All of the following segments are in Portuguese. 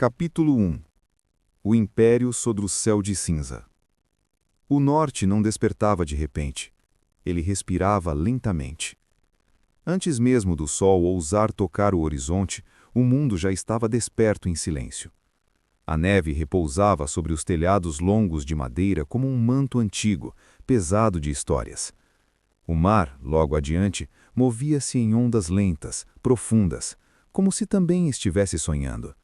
Capítulo 1. O Império sobre o céu de cinza. O norte não despertava de repente. Ele respirava lentamente. Antes mesmo do sol ousar tocar o horizonte, o mundo já estava desperto em silêncio. A neve repousava sobre os telhados longos de madeira como um manto antigo, pesado de histórias. O mar, logo adiante, movia-se em ondas lentas, profundas, como se também estivesse sonhando.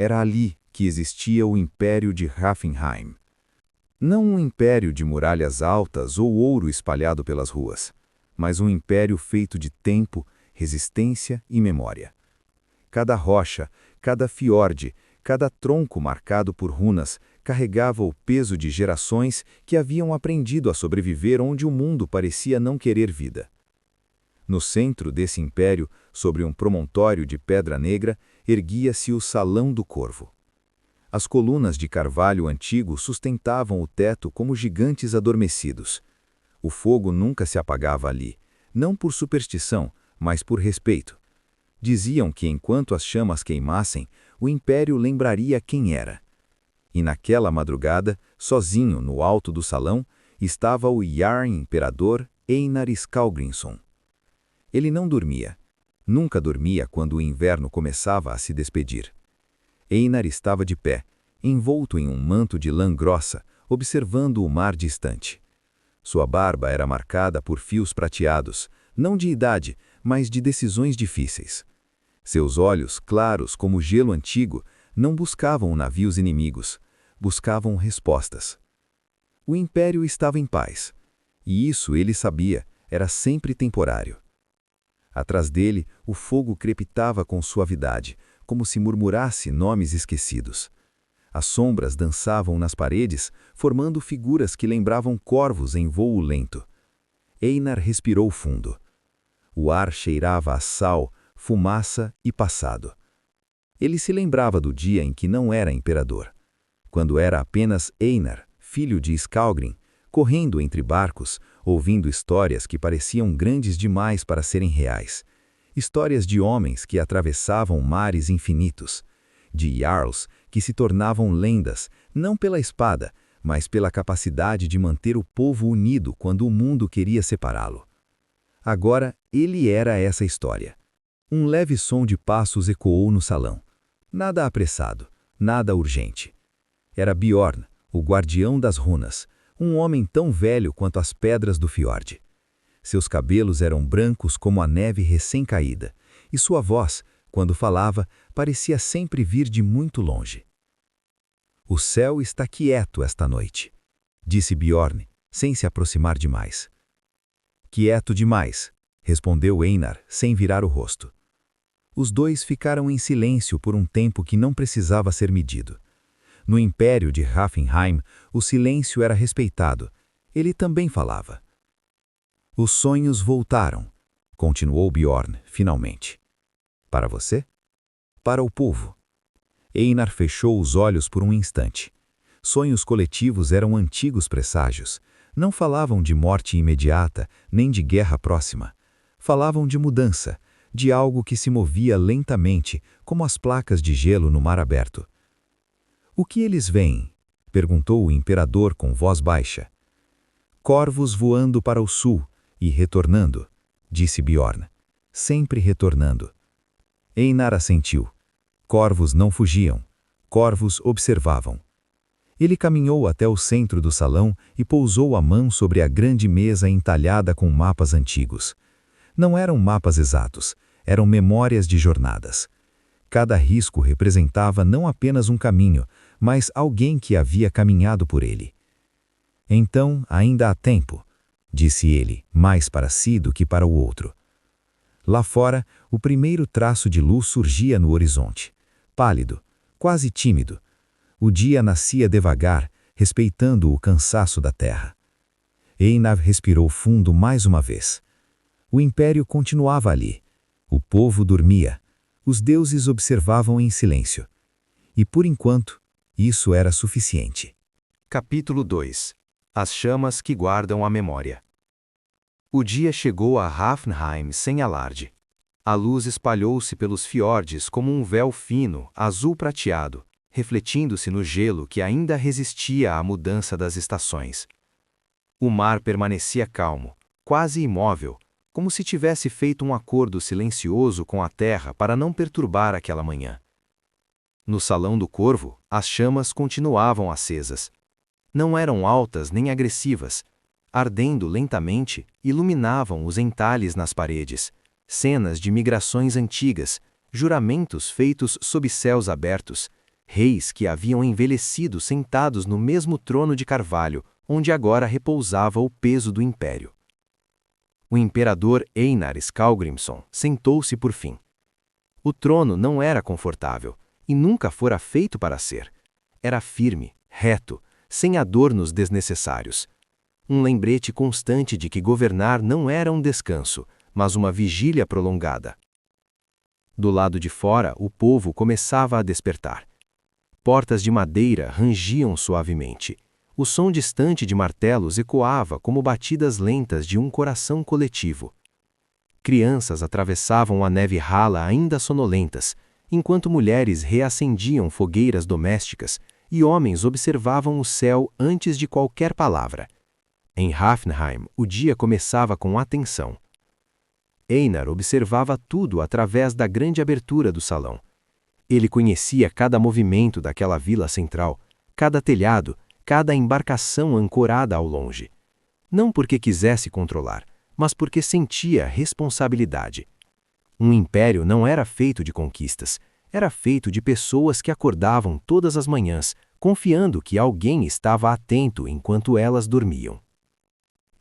Era ali que existia o Império de Hafenheim. Não um império de muralhas altas ou ouro espalhado pelas ruas, mas um império feito de tempo, resistência e memória. Cada rocha, cada fiorde, cada tronco marcado por runas carregava o peso de gerações que haviam aprendido a sobreviver onde o mundo parecia não querer vida. No centro desse império, sobre um promontório de pedra negra, erguia-se o Salão do Corvo. As colunas de carvalho antigo sustentavam o teto como gigantes adormecidos. O fogo nunca se apagava ali, não por superstição, mas por respeito. Diziam que enquanto as chamas queimassem, o império lembraria quem era. E naquela madrugada, sozinho no alto do salão, estava o Jarl Imperador Einar Skallagrímson. Ele não dormia. Nunca dormia quando o inverno começava a se despedir. Einar estava de pé, envolto em um manto de lã grossa, observando o mar distante. Sua barba era marcada por fios prateados, não de idade, mas de decisões difíceis. Seus olhos, claros como gelo antigo, não buscavam navios inimigos, buscavam respostas. O império estava em paz, e isso ele sabia, era sempre temporário. Atrás dele, o fogo crepitava com suavidade, como se murmurasse nomes esquecidos. As sombras dançavam nas paredes, formando figuras que lembravam corvos em voo lento. Einar respirou fundo. O ar cheirava a sal, fumaça e passado. Ele se lembrava do dia em que não era imperador. Quando era apenas Einar, filho de Skallagrim, correndo entre barcos, ouvindo histórias que pareciam grandes demais para serem reais. Histórias de homens que atravessavam mares infinitos. De Jarls que se tornavam lendas, não pela espada, mas pela capacidade de manter o povo unido quando o mundo queria separá-lo. Agora, ele era essa história. Um leve som de passos ecoou no salão. Nada apressado, nada urgente. Era Bjorn, o guardião das runas, um homem tão velho quanto as pedras do fiorde. Seus cabelos eram brancos como a neve recém-caída, e sua voz, quando falava, parecia sempre vir de muito longe. O céu está quieto esta noite, disse Bjorn, sem se aproximar demais. Quieto demais, respondeu Einar, sem virar o rosto. Os dois ficaram em silêncio por um tempo que não precisava ser medido. No Império de Hafenheim, o silêncio era respeitado. Ele também falava. Os sonhos voltaram, continuou Bjorn, finalmente. Para você? Para o povo. Einar fechou os olhos por um instante. Sonhos coletivos eram antigos presságios. Não falavam de morte imediata, nem de guerra próxima. Falavam de mudança, de algo que se movia lentamente, como as placas de gelo no mar aberto. O que eles veem? Perguntou o imperador com voz baixa. Corvos voando para o sul e retornando, disse Bjorn. Sempre retornando. Einar assentiu. Corvos não fugiam. Corvos observavam. Ele caminhou até o centro do salão e pousou a mão sobre a grande mesa entalhada com mapas antigos. Não eram mapas exatos, eram memórias de jornadas. Cada risco representava não apenas um caminho, mas alguém que havia caminhado por ele. Então, ainda há tempo, disse ele, mais para si do que para o outro. Lá fora, o primeiro traço de luz surgia no horizonte, pálido, quase tímido. O dia nascia devagar, respeitando o cansaço da terra. Einar respirou fundo mais uma vez. O império continuava ali. O povo dormia. Os deuses observavam em silêncio. E por enquanto, isso era suficiente. Capítulo 2. As chamas que guardam a memória. O dia chegou a Hafenheim sem alarde. A luz espalhou-se pelos fiordes como um véu fino, azul prateado, refletindo-se no gelo que ainda resistia à mudança das estações. O mar permanecia calmo, quase imóvel, como se tivesse feito um acordo silencioso com a terra para não perturbar aquela manhã. No salão do Corvo, as chamas continuavam acesas. Não eram altas nem agressivas. Ardendo lentamente, iluminavam os entalhes nas paredes, cenas de migrações antigas, juramentos feitos sob céus abertos, reis que haviam envelhecido sentados no mesmo trono de carvalho, onde agora repousava o peso do império. O imperador Einar Skallgrímsson sentou-se por fim. O trono não era confortável, e nunca fora feito para ser. Era firme, reto, sem adornos desnecessários. Um lembrete constante de que governar não era um descanso, mas uma vigília prolongada. Do lado de fora, o povo começava a despertar. Portas de madeira rangiam suavemente. O som distante de martelos ecoava como batidas lentas de um coração coletivo. Crianças atravessavam a neve rala ainda sonolentas, enquanto mulheres reacendiam fogueiras domésticas e homens observavam o céu antes de qualquer palavra. Em Hafnheim, o dia começava com atenção. Einar observava tudo através da grande abertura do salão. Ele conhecia cada movimento daquela vila central, cada telhado, cada embarcação ancorada ao longe. Não porque quisesse controlar, mas porque sentia responsabilidade. Um império não era feito de conquistas, era feito de pessoas que acordavam todas as manhãs, confiando que alguém estava atento enquanto elas dormiam.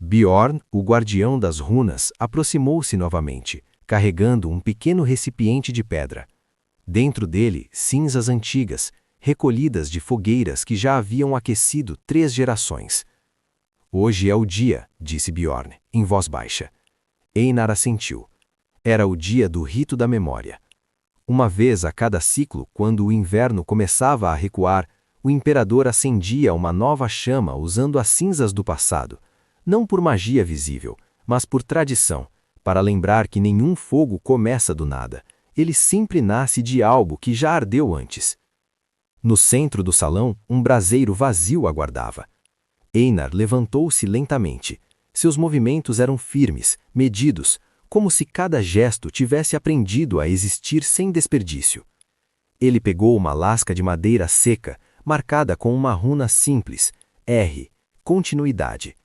Bjorn, o guardião das runas, aproximou-se novamente, carregando um pequeno recipiente de pedra. Dentro dele, cinzas antigas, recolhidas de fogueiras que já haviam aquecido 3 gerações. Hoje é o dia, disse Bjorn, em voz baixa. Einar assentiu. Era o dia do rito da memória. Uma vez a cada ciclo, quando o inverno começava a recuar, o imperador acendia uma nova chama usando as cinzas do passado, não por magia visível, mas por tradição, para lembrar que nenhum fogo começa do nada, ele sempre nasce de algo que já ardeu antes. No centro do salão, um braseiro vazio aguardava. Einar levantou-se lentamente. Seus movimentos eram firmes, medidos, como se cada gesto tivesse aprendido a existir sem desperdício. Ele pegou uma lasca de madeira seca, marcada com uma runa simples, R, continuidade.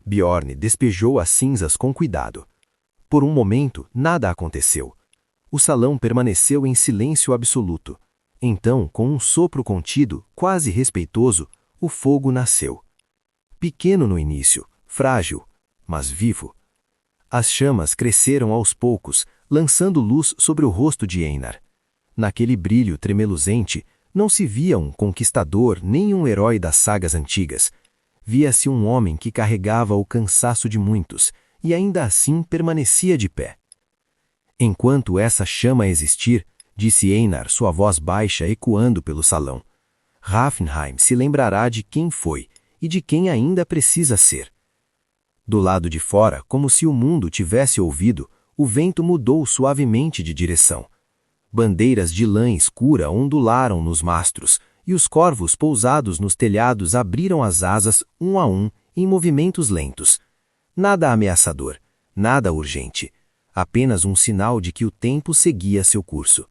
Bjorn despejou as cinzas com cuidado. Por um momento, nada aconteceu. O salão permaneceu em silêncio absoluto. Então, com um sopro contido, quase respeitoso, o fogo nasceu. Pequeno no início, frágil, mas vivo. As chamas cresceram aos poucos, lançando luz sobre o rosto de Einar. Naquele brilho tremeluzente, não se via um conquistador nem um herói das sagas antigas. Via-se um homem que carregava o cansaço de muitos, e ainda assim permanecia de pé. Enquanto essa chama existir, disse Einar, sua voz baixa ecoando pelo salão, Hafnheim se lembrará de quem foi e de quem ainda precisa ser. Do lado de fora, como se o mundo tivesse ouvido, o vento mudou suavemente de direção. Bandeiras de lã escura ondularam nos mastros, e os corvos pousados nos telhados abriram as asas um a um em movimentos lentos. Nada ameaçador, nada urgente, apenas um sinal de que o tempo seguia seu curso.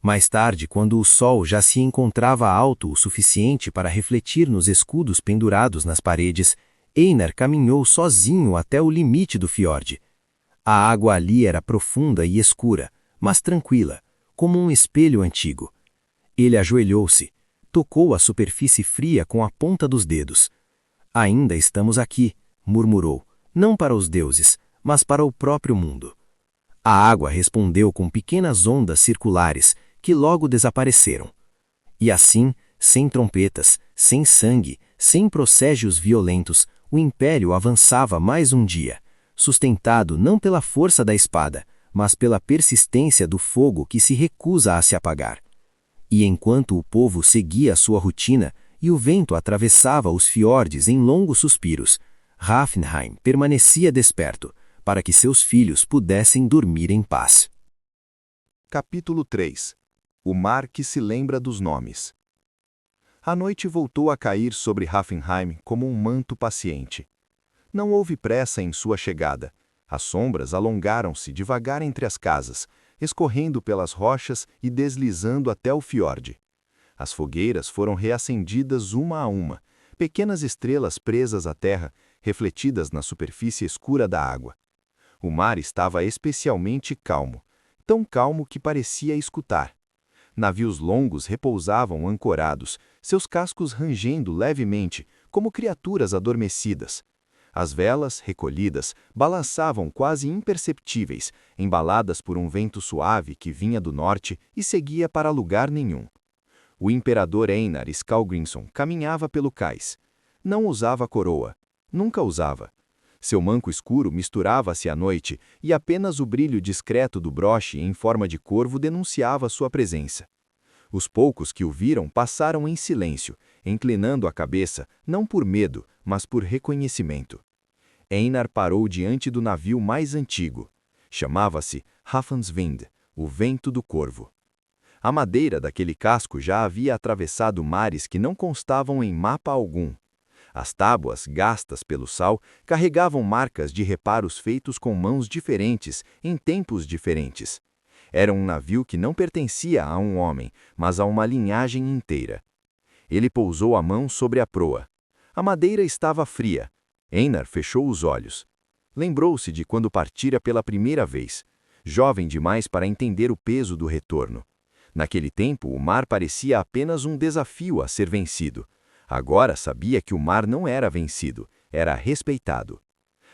Mais tarde, quando o sol já se encontrava alto o suficiente para refletir nos escudos pendurados nas paredes, Einar caminhou sozinho até o limite do fiord. A água ali era profunda e escura, mas tranquila, como um espelho antigo. Ele ajoelhou-se, tocou a superfície fria com a ponta dos dedos. Ainda estamos aqui, murmurou, não para os deuses, mas para o próprio mundo. A água respondeu com pequenas ondas circulares, que logo desapareceram. E assim, sem trompetas, sem sangue, sem procégios violentos, o império avançava mais um dia, sustentado não pela força da espada, mas pela persistência do fogo que se recusa a se apagar. E enquanto o povo seguia sua rotina e o vento atravessava os fiordes em longos suspiros, Hafnheim permanecia desperto, para que seus filhos pudessem dormir em paz. Capítulo 3. O mar que se lembra dos nomes. A noite voltou a cair sobre Hafenheim como um manto paciente. Não houve pressa em sua chegada. As sombras alongaram-se devagar entre as casas, escorrendo pelas rochas e deslizando até o fiorde. As fogueiras foram reacendidas uma a uma, pequenas estrelas presas à terra, refletidas na superfície escura da água. O mar estava especialmente calmo, tão calmo que parecia escutar. Navios longos repousavam ancorados, seus cascos rangendo levemente, como criaturas adormecidas. As velas, recolhidas, balançavam quase imperceptíveis, embaladas por um vento suave que vinha do norte e seguia para lugar nenhum. O imperador Einar Skallgrímsson caminhava pelo cais. Não usava coroa. Nunca usava. Seu manco escuro misturava-se à noite e apenas o brilho discreto do broche em forma de corvo denunciava sua presença. Os poucos que o viram passaram em silêncio, inclinando a cabeça, não por medo, mas por reconhecimento. Einar parou diante do navio mais antigo. Chamava-se Hafnsvind, o vento do corvo. A madeira daquele casco já havia atravessado mares que não constavam em mapa algum. As tábuas, gastas pelo sal, carregavam marcas de reparos feitos com mãos diferentes, em tempos diferentes. Era um navio que não pertencia a um homem, mas a uma linhagem inteira. Ele pousou a mão sobre a proa. A madeira estava fria. Einar fechou os olhos. Lembrou-se de quando partira pela primeira vez, jovem demais para entender o peso do retorno. Naquele tempo, o mar parecia apenas um desafio a ser vencido. Agora sabia que o mar não era vencido, era respeitado.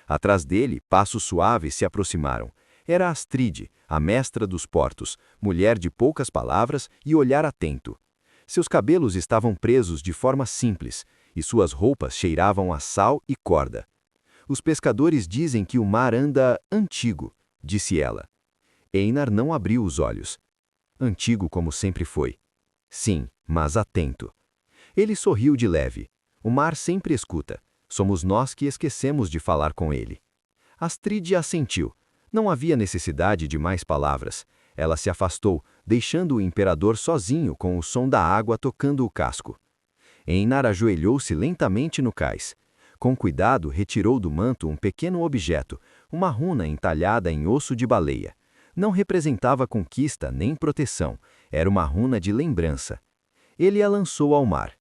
Atrás dele, passos suaves se aproximaram. Era Astrid, a mestra dos portos, mulher de poucas palavras e olhar atento. Seus cabelos estavam presos de forma simples, e suas roupas cheiravam a sal e corda. Os pescadores dizem que o mar anda antigo, disse ela. Einar não abriu os olhos. Antigo como sempre foi. Sim, mas atento. Ele sorriu de leve. O mar sempre escuta. Somos nós que esquecemos de falar com ele. Astrid assentiu. Não havia necessidade de mais palavras. Ela se afastou, deixando o imperador sozinho com o som da água tocando o casco. Einar ajoelhou-se lentamente no cais. Com cuidado, retirou do manto um pequeno objeto, uma runa entalhada em osso de baleia. Não representava conquista nem proteção, era uma runa de lembrança. Ele a lançou ao mar.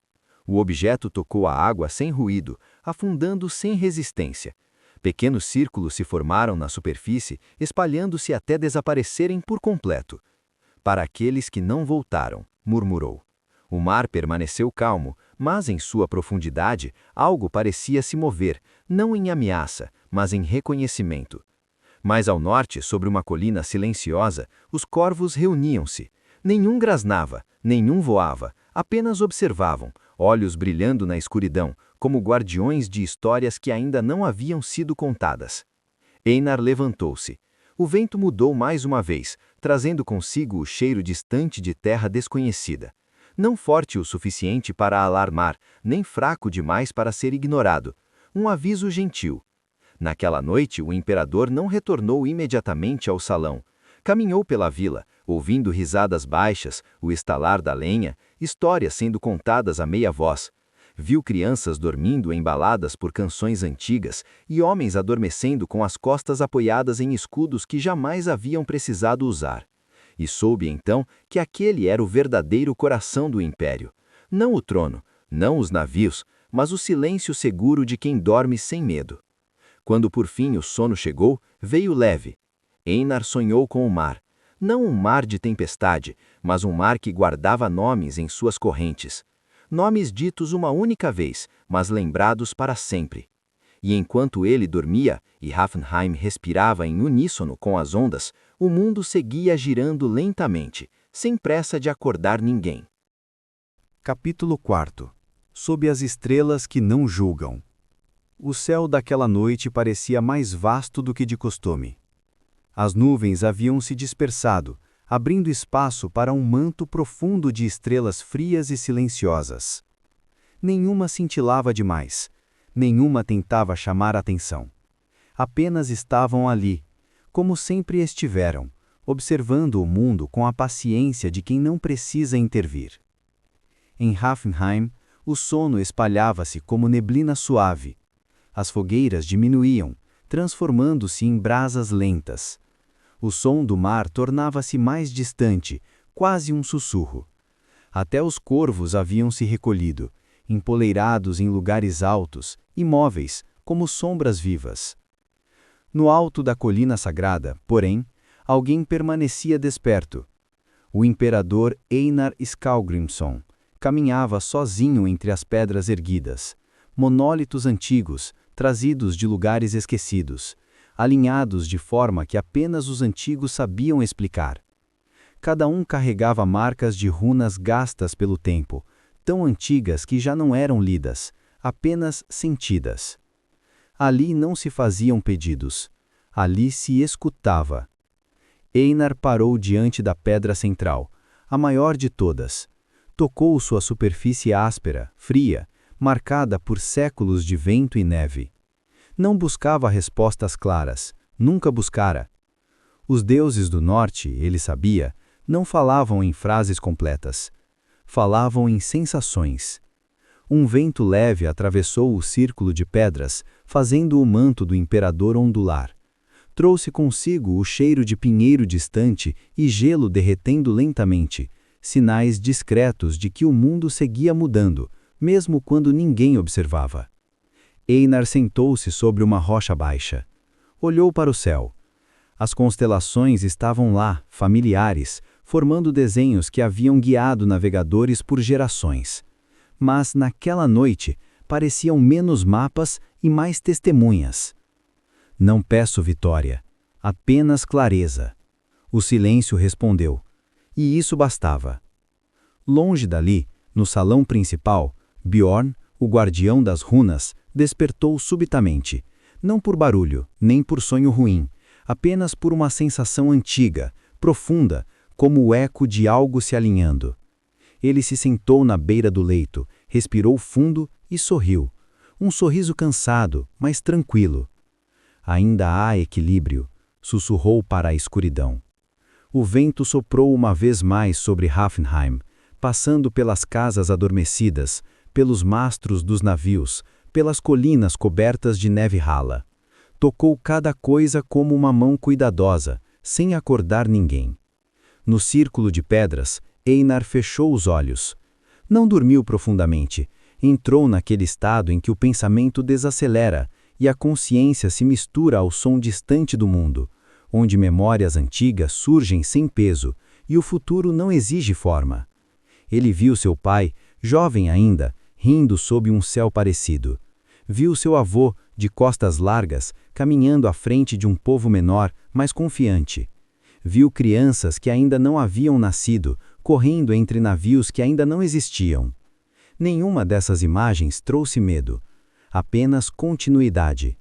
O objeto tocou a água sem ruído, afundando sem resistência. Pequenos círculos se formaram na superfície, espalhando-se até desaparecerem por completo. Para aqueles que não voltaram, murmurou. O mar permaneceu calmo, mas em sua profundidade algo parecia se mover, não em ameaça, mas em reconhecimento. Mais ao norte, sobre uma colina silenciosa, os corvos reuniam-se. Nenhum grasnava, nenhum voava, apenas observavam, olhos brilhando na escuridão, como guardiões de histórias que ainda não haviam sido contadas. Einar levantou-se. O vento mudou mais uma vez, trazendo consigo o cheiro distante de terra desconhecida. Não forte o suficiente para alarmar, nem fraco demais para ser ignorado. Um aviso gentil. Naquela noite, o imperador não retornou imediatamente ao salão. Caminhou pela vila, ouvindo risadas baixas, o estalar da lenha, histórias sendo contadas a meia voz. Viu crianças dormindo embaladas por canções antigas e homens adormecendo com as costas apoiadas em escudos que jamais haviam precisado usar. E soube então que aquele era o verdadeiro coração do império. Não o trono, não os navios, mas o silêncio seguro de quem dorme sem medo. Quando por fim o sono chegou, veio leve. Einar sonhou com o mar. Não um mar de tempestade, mas um mar que guardava nomes em suas correntes. Nomes ditos uma única vez, mas lembrados para sempre. E enquanto ele dormia, e Hafenheim respirava em uníssono com as ondas, o mundo seguia girando lentamente, sem pressa de acordar ninguém. Capítulo 4. Sob as estrelas que não julgam. O céu daquela noite parecia mais vasto do que de costume. As nuvens haviam se dispersado, abrindo espaço para um manto profundo de estrelas frias e silenciosas. Nenhuma cintilava demais, nenhuma tentava chamar a atenção. Apenas estavam ali, como sempre estiveram, observando o mundo com a paciência de quem não precisa intervir. Em Hafenheim, o sono espalhava-se como neblina suave. As fogueiras diminuíam, transformando-se em brasas lentas. O som do mar tornava-se mais distante, quase um sussurro. Até os corvos haviam se recolhido, empoleirados em lugares altos, imóveis, como sombras vivas. No alto da colina sagrada, porém, alguém permanecia desperto. O imperador Einar Skallgrímsson caminhava sozinho entre as pedras erguidas, monólitos antigos, trazidos de lugares esquecidos, alinhados de forma que apenas os antigos sabiam explicar. Cada um carregava marcas de runas gastas pelo tempo, tão antigas que já não eram lidas, apenas sentidas. Ali não se faziam pedidos, ali se escutava. Einar parou diante da pedra central, a maior de todas. Tocou sua superfície áspera, fria, marcada por séculos de vento e neve. Não buscava respostas claras, nunca buscara. Os deuses do norte, ele sabia, não falavam em frases completas. Falavam em sensações. Um vento leve atravessou o círculo de pedras, fazendo o manto do imperador ondular. Trouxe consigo o cheiro de pinheiro distante e gelo derretendo lentamente, sinais discretos de que o mundo seguia mudando, mesmo quando ninguém observava. Einar sentou-se sobre uma rocha baixa. Olhou para o céu. As constelações estavam lá, familiares, formando desenhos que haviam guiado navegadores por gerações. Mas, naquela noite, pareciam menos mapas e mais testemunhas. Não peço vitória, apenas clareza. O silêncio respondeu, e isso bastava. Longe dali, no salão principal, Bjorn, o guardião das runas, despertou subitamente, não por barulho, nem por sonho ruim, apenas por uma sensação antiga, profunda, como o eco de algo se alinhando. Ele se sentou na beira do leito, respirou fundo e sorriu. Um sorriso cansado, mas tranquilo. Ainda há equilíbrio, sussurrou para a escuridão. O vento soprou uma vez mais sobre Hafenheim, passando pelas casas adormecidas, pelos mastros dos navios, pelas colinas cobertas de neve rala. Tocou cada coisa como uma mão cuidadosa, sem acordar ninguém. No círculo de pedras, Einar fechou os olhos. Não dormiu profundamente, entrou naquele estado em que o pensamento desacelera e a consciência se mistura ao som distante do mundo, onde memórias antigas surgem sem peso e o futuro não exige forma. Ele viu seu pai, jovem ainda, rindo sob um céu parecido. Viu seu avô, de costas largas, caminhando à frente de um povo menor, mais confiante. Viu crianças que ainda não haviam nascido, correndo entre navios que ainda não existiam. Nenhuma dessas imagens trouxe medo, apenas continuidade.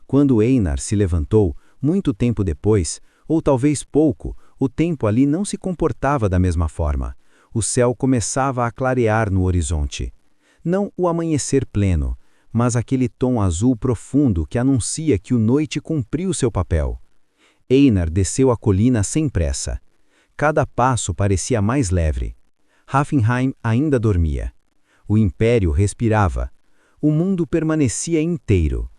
Quando Einar se levantou, muito tempo depois, ou talvez pouco, o tempo ali não se comportava da mesma forma. O céu começava a clarear no horizonte. Não o amanhecer pleno, mas aquele tom azul profundo que anuncia que o noite cumpriu seu papel. Einar desceu a colina sem pressa. Cada passo parecia mais leve. Hafenheim ainda dormia. O império respirava. O mundo permanecia inteiro.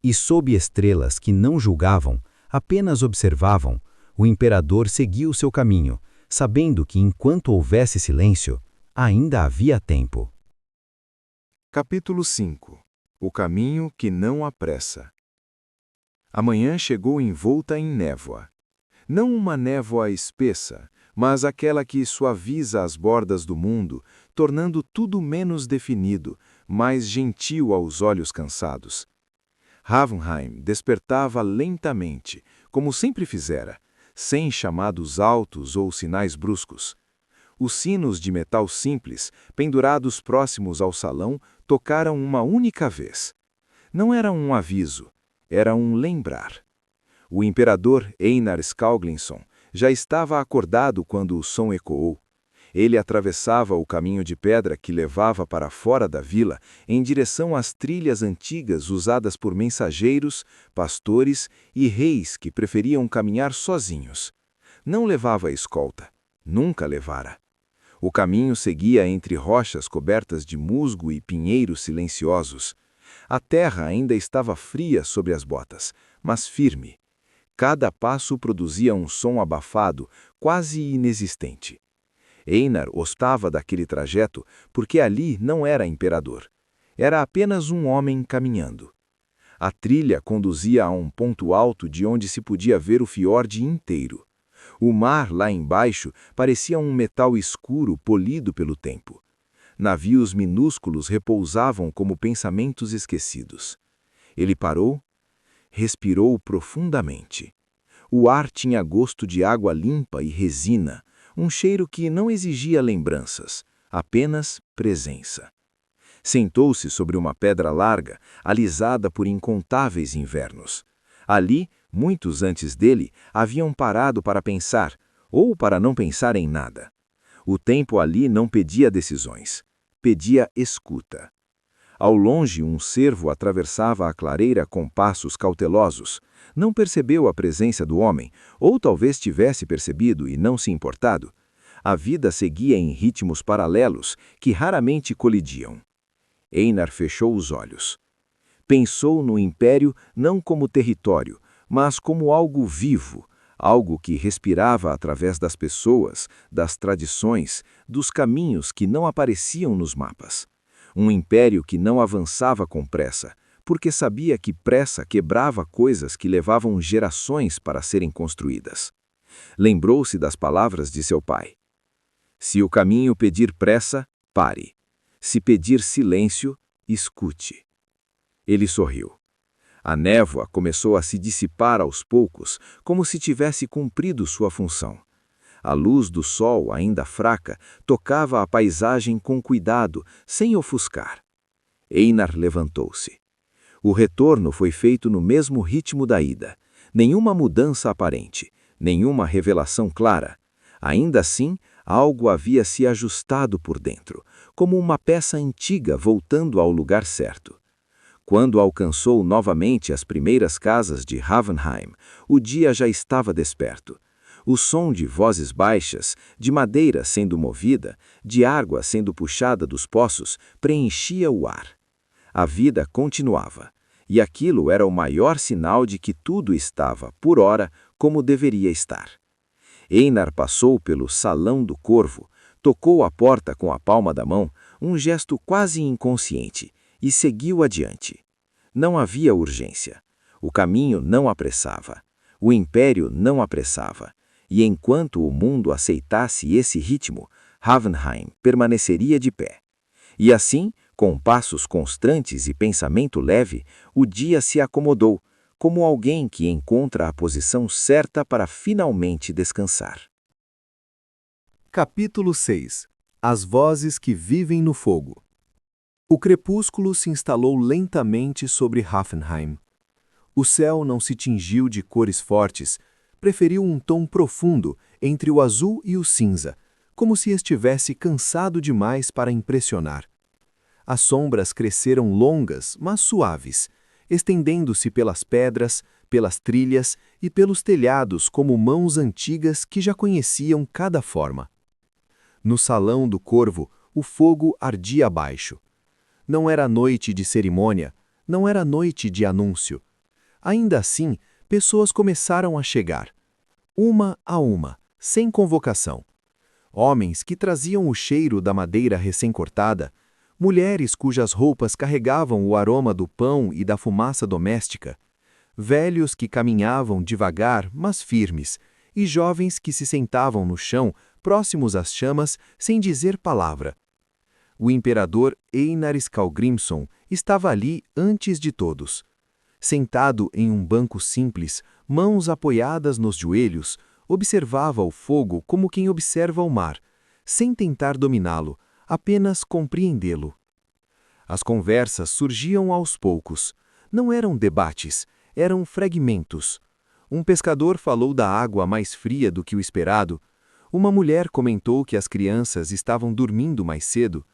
E sob estrelas que não julgavam, apenas observavam, o imperador seguiu seu caminho, sabendo que enquanto houvesse silêncio, ainda havia tempo. Capítulo 5. O caminho que não apressa. A manhã chegou envolta em névoa. Não uma névoa espessa, mas aquela que suaviza as bordas do mundo, tornando tudo menos definido, mais gentil aos olhos cansados. Hafenheim despertava lentamente, como sempre fizera, sem chamados altos ou sinais bruscos. Os sinos de metal simples, pendurados próximos ao salão, tocaram uma única vez. Não era um aviso, era um lembrar. O imperador Einar Skallgrímsson já estava acordado quando o som ecoou. Ele atravessava o caminho de pedra que levava para fora da vila em direção às trilhas antigas usadas por mensageiros, pastores e reis que preferiam caminhar sozinhos. Não levava escolta, nunca levara. O caminho seguia entre rochas cobertas de musgo e pinheiros silenciosos. A terra ainda estava fria sobre as botas, mas firme. Cada passo produzia um som abafado, quase inexistente. Einar gostava daquele trajeto porque ali não era imperador. Era apenas um homem caminhando. A trilha conduzia a um ponto alto de onde se podia ver o fiorde inteiro. O mar, lá embaixo, parecia um metal escuro polido pelo tempo. Navios minúsculos repousavam como pensamentos esquecidos. Ele parou, respirou profundamente. O ar tinha gosto de água limpa e resina, um cheiro que não exigia lembranças, apenas presença. Sentou-se sobre uma pedra larga, alisada por incontáveis invernos. Ali, muitos antes dele, haviam parado para pensar, ou para não pensar em nada. O tempo ali não pedia decisões, pedia escuta. Ao longe, um cervo atravessava a clareira com passos cautelosos. Não percebeu a presença do homem, ou talvez tivesse percebido e não se importado. A vida seguia em ritmos paralelos que raramente colidiam. Einar fechou os olhos. Pensou no império não como território, mas como algo vivo, algo que respirava através das pessoas, das tradições, dos caminhos que não apareciam nos mapas. Um império que não avançava com pressa, porque sabia que pressa quebrava coisas que levavam gerações para serem construídas. Lembrou-se das palavras de seu pai. Se o caminho pedir pressa, pare. Se pedir silêncio, escute. Ele sorriu. A névoa começou a se dissipar aos poucos, como se tivesse cumprido sua função. A luz do sol, ainda fraca, tocava a paisagem com cuidado, sem ofuscar. Einar levantou-se. O retorno foi feito no mesmo ritmo da ida. Nenhuma mudança aparente, nenhuma revelação clara. Ainda assim, algo havia se ajustado por dentro, como uma peça antiga voltando ao lugar certo. Quando alcançou novamente as primeiras casas de Havenheim, o dia já estava desperto. O som de vozes baixas, de madeira sendo movida, de água sendo puxada dos poços, preenchia o ar. A vida continuava, e aquilo era o maior sinal de que tudo estava, por ora, como deveria estar. Einar passou pelo Salão do Corvo, tocou a porta com a palma da mão, um gesto quase inconsciente, e seguiu adiante. Não havia urgência. O caminho não apressava. O império não apressava. E enquanto o mundo aceitasse esse ritmo, Havenheim permaneceria de pé. E assim, com passos constantes e pensamento leve, o dia se acomodou, como alguém que encontra a posição certa para finalmente descansar. Capítulo 6. As vozes que vivem no fogo. O crepúsculo se instalou lentamente sobre Havenheim. O céu não se tingiu de cores fortes, preferiu um tom profundo entre o azul e o cinza, como se estivesse cansado demais para impressionar. As sombras cresceram longas, mas suaves, estendendo-se pelas pedras, pelas trilhas e pelos telhados como mãos antigas que já conheciam cada forma. No Salão do Corvo, o fogo ardia abaixo. Não era noite de cerimônia, não era noite de anúncio. Ainda assim, pessoas começaram a chegar. Uma a uma, sem convocação. Homens que traziam o cheiro da madeira recém-cortada, mulheres cujas roupas carregavam o aroma do pão e da fumaça doméstica, velhos que caminhavam devagar, mas firmes, e jovens que se sentavam no chão, próximos às chamas, sem dizer palavra. O imperador Einar Skallgrímsson estava ali antes de todos. Sentado em um banco simples, mãos apoiadas nos joelhos, observava o fogo como quem observa o mar, sem tentar dominá-lo, apenas compreendê-lo. As conversas surgiam aos poucos. Não eram debates, eram fragmentos. Um pescador falou da água mais fria do que o esperado. Uma mulher comentou que as crianças estavam dormindo mais cedo.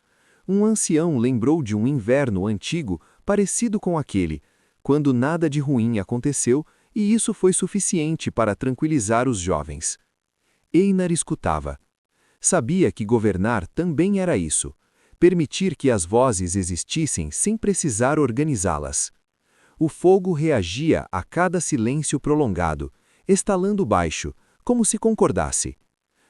Um ancião lembrou de um inverno antigo parecido com aquele, quando nada de ruim aconteceu e isso foi suficiente para tranquilizar os jovens. Einar escutava. Sabia que governar também era isso, permitir que as vozes existissem sem precisar organizá-las. O fogo reagia a cada silêncio prolongado, estalando baixo, como se concordasse.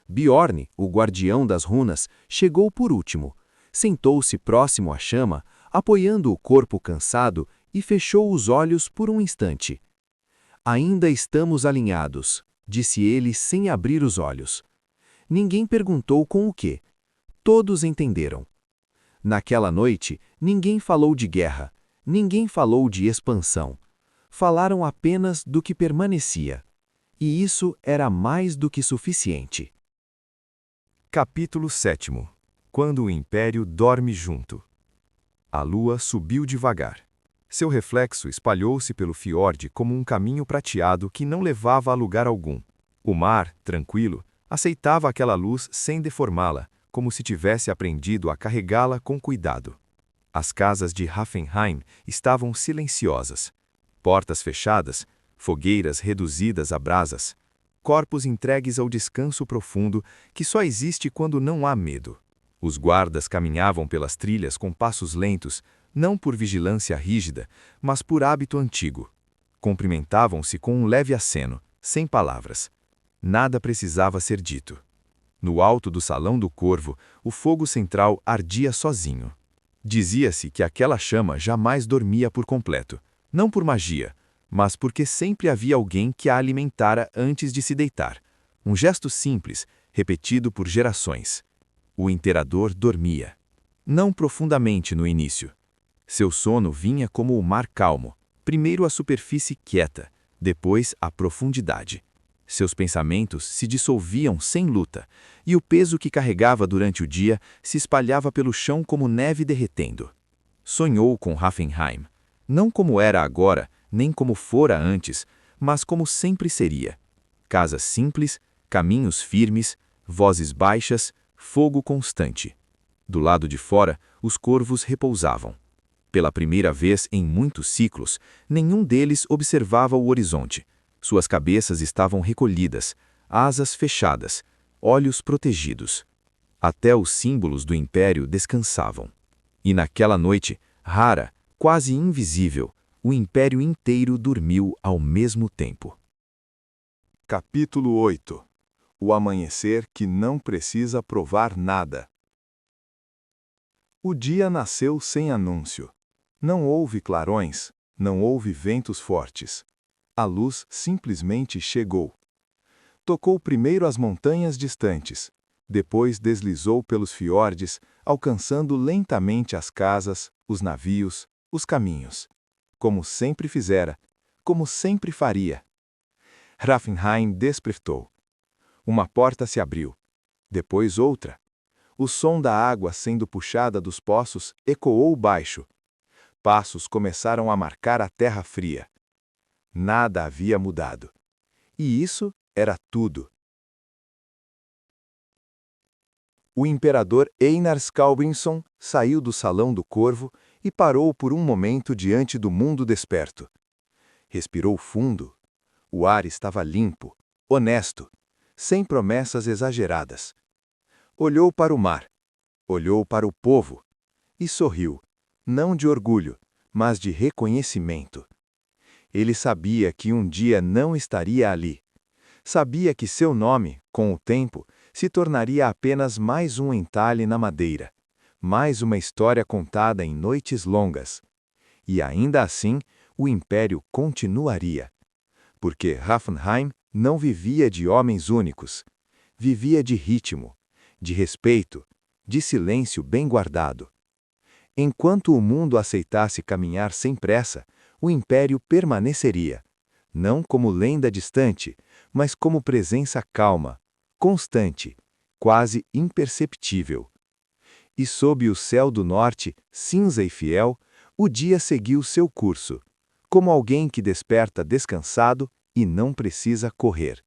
Bjorn, o guardião das runas, chegou por último. Sentou-se próximo à chama, apoiando o corpo cansado e fechou os olhos por um instante. Ainda estamos alinhados, disse ele sem abrir os olhos. Ninguém perguntou com o quê. Todos entenderam. Naquela noite, ninguém falou de guerra, ninguém falou de expansão. Falaram apenas do que permanecia. E isso era mais do que suficiente. Capítulo 7. Quando o Império dorme junto. A lua subiu devagar. Seu reflexo espalhou-se pelo fiorde como um caminho prateado que não levava a lugar algum. O mar, tranquilo, aceitava aquela luz sem deformá-la, como se tivesse aprendido a carregá-la com cuidado. As casas de Hafenheim estavam silenciosas. Portas fechadas, fogueiras reduzidas a brasas, corpos entregues ao descanso profundo que só existe quando não há medo. Os guardas caminhavam pelas trilhas com passos lentos, não por vigilância rígida, mas por hábito antigo. Cumprimentavam-se com um leve aceno, sem palavras. Nada precisava ser dito. No alto do Salão do Corvo, o fogo central ardia sozinho. Dizia-se que aquela chama jamais dormia por completo, não por magia, mas porque sempre havia alguém que a alimentara antes de se deitar. Um gesto simples, repetido por gerações. O imperador dormia. Não profundamente no início. Seu sono vinha como o mar calmo, primeiro a superfície quieta, depois a profundidade. Seus pensamentos se dissolviam sem luta, e o peso que carregava durante o dia se espalhava pelo chão como neve derretendo. Sonhou com Hafenheim, não como era agora, nem como fora antes, mas como sempre seria. Casas simples, caminhos firmes, vozes baixas, fogo constante. Do lado de fora, os corvos repousavam. Pela primeira vez em muitos ciclos, nenhum deles observava o horizonte. Suas cabeças estavam recolhidas, asas fechadas, olhos protegidos. Até os símbolos do império descansavam. E naquela noite, rara, quase invisível, o império inteiro dormiu ao mesmo tempo. Capítulo 8. O amanhecer que não precisa provar nada. O dia nasceu sem anúncio. Não houve clarões, não houve ventos fortes. A luz simplesmente chegou. Tocou primeiro as montanhas distantes, depois deslizou pelos fiordes, alcançando lentamente as casas, os navios, os caminhos. Como sempre fizera, como sempre faria. Hafenheim despertou. Uma porta se abriu, depois outra. O som da água sendo puxada dos poços ecoou baixo. Passos começaram a marcar a terra fria. Nada havia mudado. E isso era tudo. O imperador Einar Skálbjörnsson saiu do Salão do Corvo e parou por um momento diante do mundo desperto. Respirou fundo. O ar estava limpo, honesto, sem promessas exageradas. Olhou para o mar, olhou para o povo e sorriu, não de orgulho, mas de reconhecimento. Ele sabia que um dia não estaria ali. Sabia que seu nome, com o tempo, se tornaria apenas mais um entalhe na madeira, mais uma história contada em noites longas. E ainda assim, o império continuaria. Porque Hafenheim não vivia de homens únicos. Vivia de ritmo, de respeito, de silêncio bem guardado. Enquanto o mundo aceitasse caminhar sem pressa, o império permaneceria, não como lenda distante, mas como presença calma, constante, quase imperceptível. E sob o céu do norte, cinza e fiel, o dia seguiu seu curso, como alguém que desperta descansado e não precisa correr.